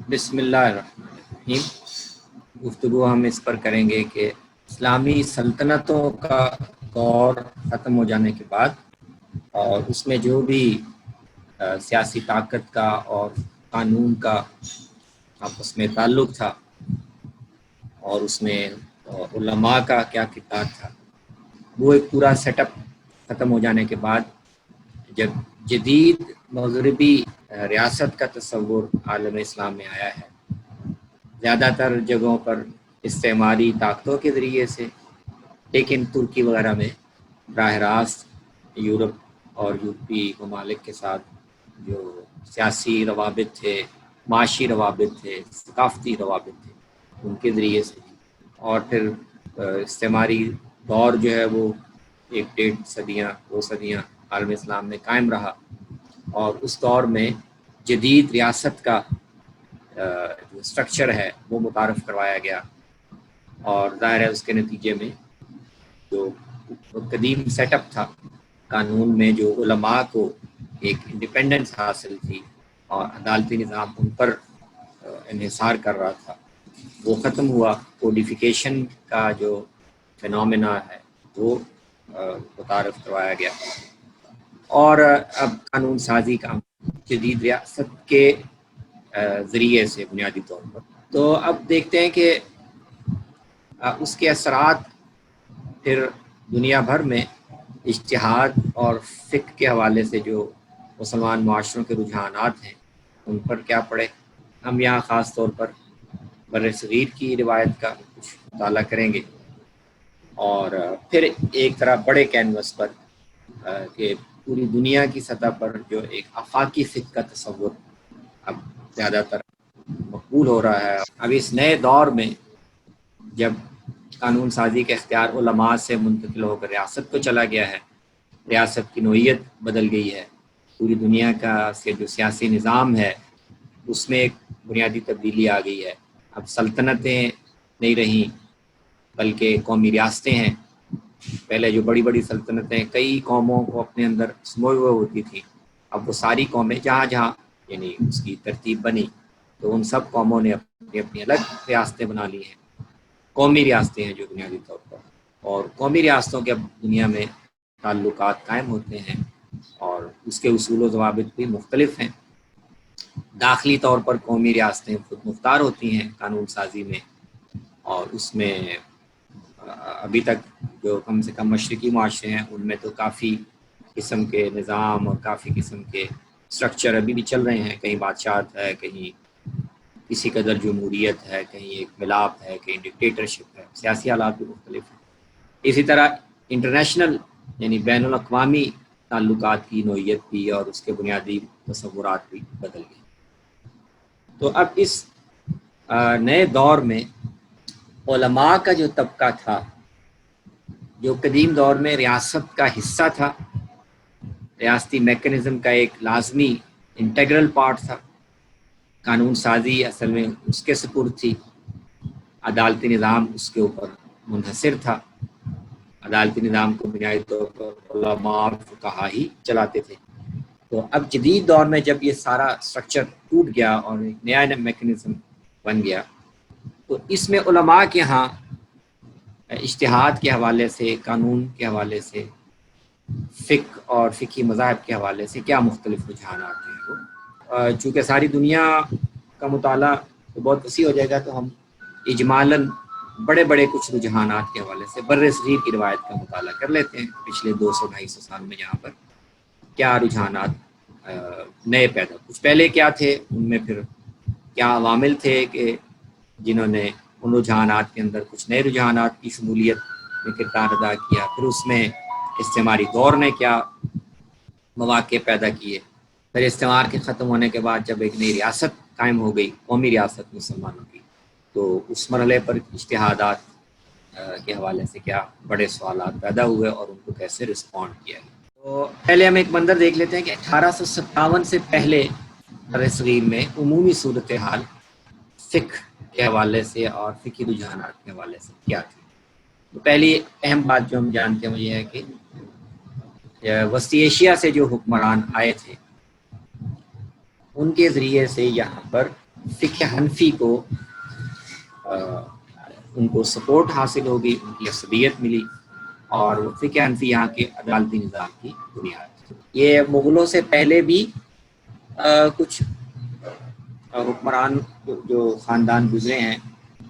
بسم اللہ الرحمن الرحیم۔ گفتگو ہم اس پر کریں گے کہ اسلامی سلطنتوں کا دور ختم ہو جانے کے بعد اور اس میں جو بھی سیاسی طاقت کا اور قانون کا آپس میں تعلق تھا اور اس میں علماء کا کیا کردار تھا، وہ ایک پورا سیٹ اپ ختم ہو جانے کے بعد جب جدید مغربی ریاست کا تصور عالم اسلام میں آیا ہے، زیادہ تر جگہوں پر استعماری طاقتوں کے ذریعے سے، لیکن ترکی وغیرہ میں براہ راست یورپ اور یورپی ممالک کے ساتھ جو سیاسی روابط تھے، معاشی روابط تھے، ثقافتی روابط تھے، ان کے ذریعے سے، اور پھر استعماری دور جو ہے وہ 1.5 صدیاں 2 صدیاں عالم اسلام میں قائم رہا، اور اس دور میں جدید ریاست کا جو اسٹرکچر ہے وہ متعارف کروایا گیا، اور ظاہر ہے اس کے نتیجے میں جو قدیم سیٹ اپ تھا قانون میں، جو علماء کو ایک انڈیپینڈنس حاصل تھی اور عدالتی نظام ان پر انحصار کر رہا تھا، وہ ختم ہوا۔ کوڈیفیکیشن کا جو فینومینا ہے وہ متعارف کروایا گیا، اور اب قانون سازی کا جدید ریاست کے ذریعے سے بنیادی طور پر۔ تو اب دیکھتے ہیں کہ اس کے اثرات پھر دنیا بھر میں اجتہاد اور فقہ کے حوالے سے جو مسلمان معاشروں کے رجحانات ہیں ان پر کیا پڑے۔ ہم یہاں خاص طور پر بر صغیر کی روایت کا کچھ مطالعہ کریں گے، اور پھر ایک طرح بڑے کینوس پر کہ پوری دنیا کی سطح پر جو ایک آفاقی فقہ کا تصور اب زیادہ تر مقبول ہو رہا ہے۔ اب اس نئے دور میں جب قانون سازی کا اختیار علماء سے منتقل ہو کر ریاست کو چلا گیا ہے، ریاست کی نوعیت بدل گئی ہے، پوری دنیا کا جو سیاسی نظام ہے اس میں ایک بنیادی تبدیلی آ گئی ہے۔ اب سلطنتیں نہیں رہیں بلکہ قومی ریاستیں ہیں۔ پہلے جو بڑی بڑی سلطنتیں کئی قوموں کو اپنے اندر سموئے ہوئے ہوتی تھیں، اب وہ ساری قومیں جہاں جہاں یعنی اس کی ترتیب بنی تو ان سب قوموں نے اپنی اپنی الگ ریاستیں بنا لی ہیں، قومی ریاستیں ہیں جو بنیادی طور پر، اور قومی ریاستوں کے اب دنیا میں تعلقات قائم ہوتے ہیں اور اس کے اصول و ضوابط بھی مختلف ہیں۔ داخلی طور پر قومی ریاستیں خود مختار ہوتی ہیں قانون سازی میں، اور اس میں ابھی تک جو کم سے کم مشرقی معاشرے ہیں ان میں تو کافی قسم کے نظام اور کافی قسم کے اسٹرکچر ابھی بھی چل رہے ہیں، کہیں بادشاہت ہے، کہیں کسی قدر جمہوریت ہے، کہیں ایک ملاپ ہے، کہیں ڈکٹیٹرشپ ہے، سیاسی حالات بھی مختلف ہیں۔ اسی طرح انٹرنیشنل یعنی بین الاقوامی تعلقات کی نوعیت بھی اور اس کے بنیادی تصورات بھی بدل گئے۔ تو اب اس نئے دور میں علماء کا جو طبقہ تھا، جو قدیم دور میں ریاست کا حصہ تھا، ریاستی میکنزم کا ایک لازمی انٹیگرل پارٹ تھا، قانون سازی اصل میں اس کے سپرد تھی، عدالتی نظام اس کے اوپر منحصر تھا، عدالتی نظام کو بنیادی طور پر علماء اور فقہا ہی چلاتے تھے۔ تو اب جدید دور میں جب یہ سارا اسٹرکچر ٹوٹ گیا اور ایک نیا میکنزم بن گیا، تو اس میں علماء کے ہاں اجتہاد کے حوالے سے، قانون کے حوالے سے، فقہ اور فقہی مذاہب کے حوالے سے کیا مختلف رجحانات ہیں وہ، چونکہ ساری دنیا کا مطالعہ بہت وسیع ہو جائے گا تو ہم اجمالاً بڑے بڑے کچھ رجحانات کے حوالے سے بر صغیر کی روایت کا مطالعہ کر لیتے ہیں، پچھلے 200-250 سال میں یہاں پر کیا رجحانات نئے پیدا، کچھ پہلے کیا تھے، ان میں پھر کیا عوامل تھے کہ جنہوں نے ان رجحانات کے اندر کچھ نئے رجحانات کی شمولیت میں کردار ادا کیا، پھر اس میں استعماری دور نے کیا مواقع پیدا کیے، پھر استعمار کے ختم ہونے کے بعد جب ایک نئی ریاست قائم ہو گئی، قومی ریاست مسلمانوں کی، تو اس مرحلے پر اجتہادات کے حوالے سے کیا بڑے سوالات پیدا ہوئے اور ان کو کیسے رسپونڈ کیا گیا۔ تو پہلے ہم ایک منظر دیکھ لیتے ہیں کہ 1857 سے پہلے بر صغیر میں عمومی صورتحال فقہ کے حوالے سے اور فقہی رجحانات کے حوالے سے کیا تھی۔ تو پہلی اہم بات جو ہم جانتے ہیں وہ یہ ہے کہ وسطی ایشیا سے جو حکمران آئے تھے ان کے ذریعے سے یہاں پر فقہ حنفی کو ان کو سپورٹ حاصل ہوگی، ان کی عصبیت ملی، اور وہ فقہ حنفی یہاں کے عدالتی نظام کی بنیاد۔ یہ مغلوں سے پہلے بھی کچھ حکمران جو خاندان گزرے ہیں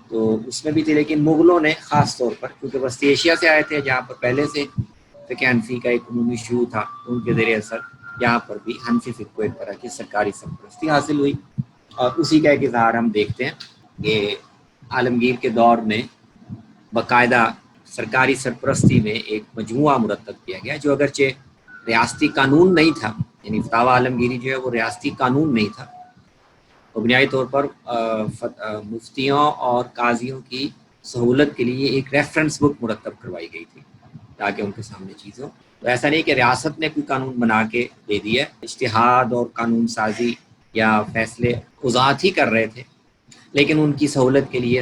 تو اس میں بھی تھے، لیکن مغلوں نے خاص طور پر، کیونکہ وسطی ایشیا سے آئے تھے جہاں پر پہلے سے فقہ حنفی کا ایک عمومی شیوع تھا، ان کے زیر اثر یہاں پر بھی حنفی فقہ کو ایک طرح کی سرکاری سرپرستی حاصل ہوئی، اور اسی کا ایک اظہار ہم دیکھتے ہیں کہ عالمگیر کے دور میں باقاعدہ سرکاری سرپرستی میں ایک مجموعہ مرتب کیا گیا، جو اگرچہ ریاستی قانون نہیں تھا، یعنی فتاوی عالمگیری جو ہے وہ ریاستی قانون نہیں تھا، تو بنیادی طور پر مفتیوں اور قاضیوں کی سہولت کے لیے ایک ریفرنس بک مرتب کروائی گئی تھی تاکہ ان کے سامنے چیز ہو۔ تو ایسا نہیں کہ ریاست نے کوئی قانون بنا کے دے دیا، اجتہاد اور قانون سازی یا فیصلے وضاحت ہی کر رہے تھے، لیکن ان کی سہولت کے لیے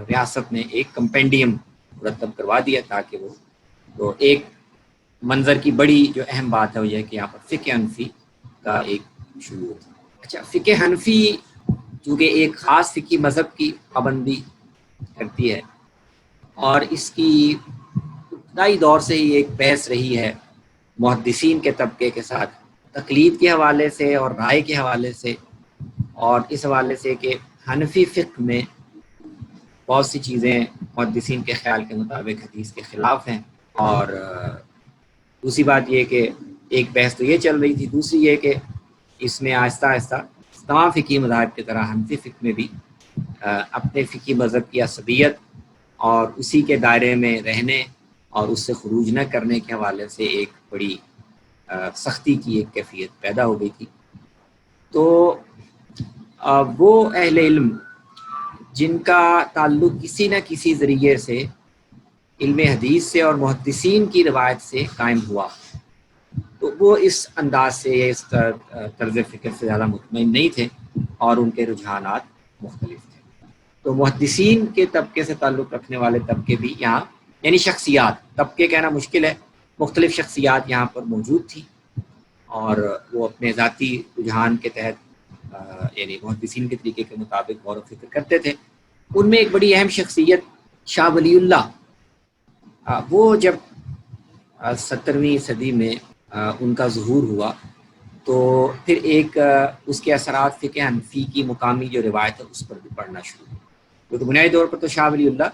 ریاست نے ایک کمپینڈیم مرتب کروا دیا تاکہ وہ تو ایک منظر کی بڑی جو اہم بات ہے وہ یہ کہ یہاں پر فقہ حنفی کا ایک شروع ہوتا ہے۔ اچھا، فقہ حنفی چونکہ ایک خاص فقہی مذہب کی پابندی کرتی ہے، اور اس کی ابتدائی دور سے ہی ایک بحث رہی ہے محدثین کے طبقے کے ساتھ، تقلید کے حوالے سے اور رائے کے حوالے سے، اور اس حوالے سے کہ حنفی فقہ میں بہت سی چیزیں محدثین کے خیال کے مطابق حدیث کے خلاف ہیں، اور دوسری بات یہ کہ ایک بحث تو یہ چل رہی تھی، دوسری یہ کہ اس میں آہستہ آہستہ تمام فقہی مذاہب کی طرح حنفی فقہ میں بھی اپنے فقہی مذہب کی عصبیت اور اسی کے دائرے میں رہنے اور اس سے خروج نہ کرنے کے حوالے سے ایک بڑی سختی کی ایک کیفیت پیدا ہو گئی تھی۔ تو وہ اہل علم جن کا تعلق کسی نہ کسی ذریعے سے علم حدیث سے اور محدثین کی روایت سے قائم ہوا، تو وہ اس انداز سے یا اس طرز فکر سے زیادہ مطمئن نہیں تھے، اور ان کے رجحانات مختلف تھے۔ تو محدثین کے طبقے سے تعلق رکھنے والے طبقے بھی یہاں، یعنی شخصیات، طبقے کہنا مشکل ہے، مختلف شخصیات یہاں پر موجود تھی، اور وہ اپنے ذاتی رجحان کے تحت یعنی محدثین کے طریقے کے مطابق غور و فکر کرتے تھے۔ ان میں ایک بڑی اہم شخصیت شاہ ولی اللہ، وہ جب 17ویں صدی میں ان کا ظہور ہوا تو پھر ایک اس کے اثرات فقہ حنفی کی مقامی جو روایت ہے اس پر بھی پڑھنا شروع ہوا، کیونکہ بنیادی طور پر تو شاہ ولی اللہ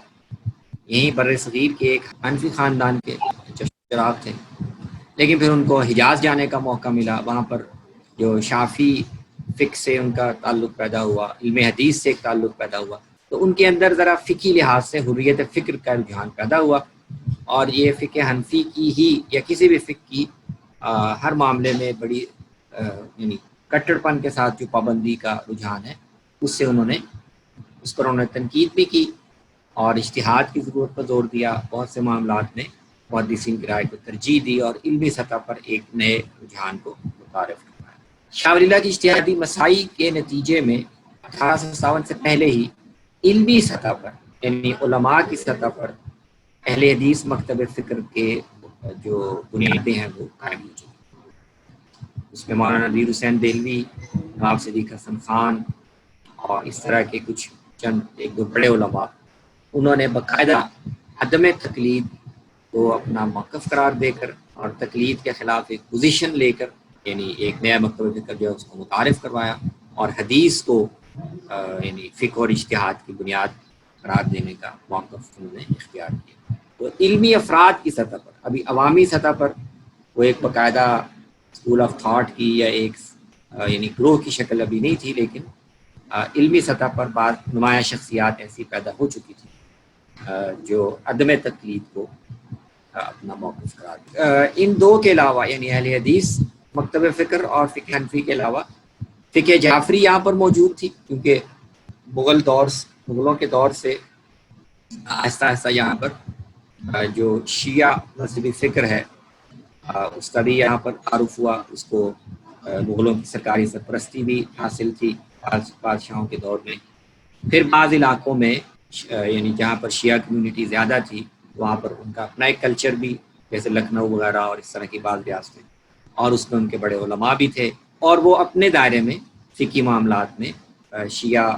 یہیں بر صغیر کے ایک حنفی خاندان کے چراغ تھے، لیکن پھر ان کو حجاز جانے کا موقع ملا، وہاں پر جو شافی فقہ سے ان کا تعلق پیدا ہوا، علم حدیث سے ایک تعلق پیدا ہوا، تو ان کے اندر ذرا فقہی لحاظ سے حریت فکر کا رجحان پیدا ہوا، اور یہ فقہ حنفی کی ہی یا کسی بھی فقہ کی ہر معاملے میں بڑی یعنی کٹڑ پن کے ساتھ جو پابندی کا رجحان ہے، اس پر انہوں نے تنقید بھی کی اور اجتہاد کی ضرورت پر زور دیا، بہت سے معاملات میں محدثین کی رائے کو ترجیح دی اور علمی سطح پر ایک نئے رجحان کو متعارف کروایا۔ شاہ ولی اللہ کی اجتہادی مساعی کے نتیجے میں 1857 سے پہلے ہی علمی سطح پر، یعنی علماء کی سطح پر، اہل حدیث مکتب فکر کے جو بنیادیں ہیں وہ قائم ہو چکی۔ اس میں مولانا نذیر حسین دہلوی، نواب صدیق حسن خان اور اس طرح کے کچھ چند ایک دو بڑے علماء، انہوں نے باقاعدہ عدم تقلید کو اپنا موقف قرار دے کر اور تقلید کے خلاف ایک پوزیشن لے کر، یعنی ایک نیا مکتب فکر جو ہے اس کو متعارف کروایا، اور حدیث کو یعنی فقہ اور اجتہاد کی بنیاد قرار دینے کا موقف انہوں نے اختیار کیا۔ تو علمی افراد کی سطح پر، ابھی عوامی سطح پر وہ ایک باقاعدہ اسکول آف تھاٹ کی یا ایک یعنی گروہ کی شکل ابھی نہیں تھی، لیکن علمی سطح پر بعض نمایاں شخصیات ایسی پیدا ہو چکی تھی جو عدم تقلید کو اپنا موقف قرار دیا۔ ان دو کے علاوہ، یعنی اہل حدیث مکتب فکر اور فقہ حنفی کے علاوہ فقہ جعفری یہاں پر موجود تھی، کیونکہ مغلوں کے دور سے آہستہ آہستہ یہاں پر جو شیعہ مذہبی فکر ہے اس کا بھی یہاں پر تعارف ہوا، اس کو مغلوں کی سرکاری سرپرستی بھی حاصل تھی بادشاہوں کے دور میں۔ پھر بعض علاقوں میں یعنی جہاں پر شیعہ کمیونٹی زیادہ تھی وہاں پر ان کا اپنا ایک کلچر بھی، جیسے لکھنؤ وغیرہ اور اس طرح کی بعض ریاستیں، اور اس میں ان کے بڑے علماء بھی تھے، اور وہ اپنے دائرے میں فقہی معاملات میں شیعہ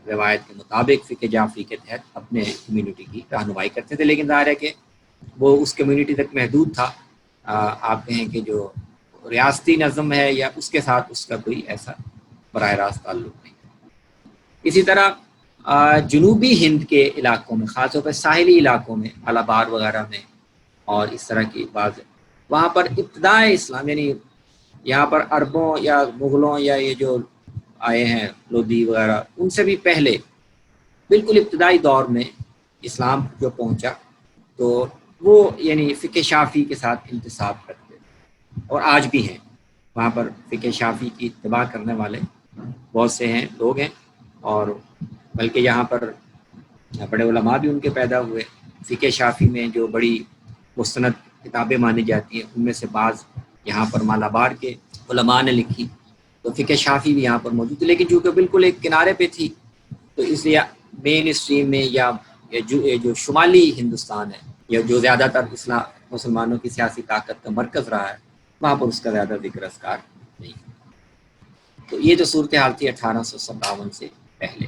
روایت کے مطابق فقہ جعفری کے تحت اپنے کمیونٹی کی رہنمائی کرتے تھے، لیکن ظاہر ہے کہ وہ اس کمیونٹی تک محدود تھا. آپ کہیں کہ جو ریاستی نظم ہے یا اس کے ساتھ اس کا کوئی ایسا براہ راست تعلق نہیں. اسی طرح جنوبی ہند کے علاقوں میں، خاص طور پر ساحلی علاقوں میں، الابار وغیرہ میں اور اس طرح کی بعض، وہاں پر ابتدائے اسلام، یعنی یہاں پر عربوں یا مغلوں یا یہ جو آئے ہیں لودھی وغیرہ، ان سے بھی پہلے بالکل ابتدائی دور میں اسلام جو پہنچا تو وہ یعنی فقہ شافعی کے ساتھ انتساب کرتے اور آج بھی ہیں. وہاں پر فقہ شافعی کی اتباع کرنے والے بہت سے ہیں لوگ ہیں، اور بلکہ یہاں پر بڑے علماء بھی ان کے پیدا ہوئے. فقہ شافعی میں جو بڑی مستند کتابیں مانی جاتی ہیں ان میں سے بعض یہاں پر مالابار کے علماء نے لکھی، تو فقہ شافعی بھی یہاں پر موجود تھی، لیکن چونکہ بالکل ایک کنارے پہ تھی تو اس لیے مین اسٹریم میں یا جو شمالی ہندوستان ہے یا جو زیادہ تر اسلام مسلمانوں کی سیاسی طاقت کا مرکز رہا ہے، وہاں پر اس کا زیادہ ذکر اذکار نہیں. تو یہ جو صورتحال تھی 1857 سے پہلے.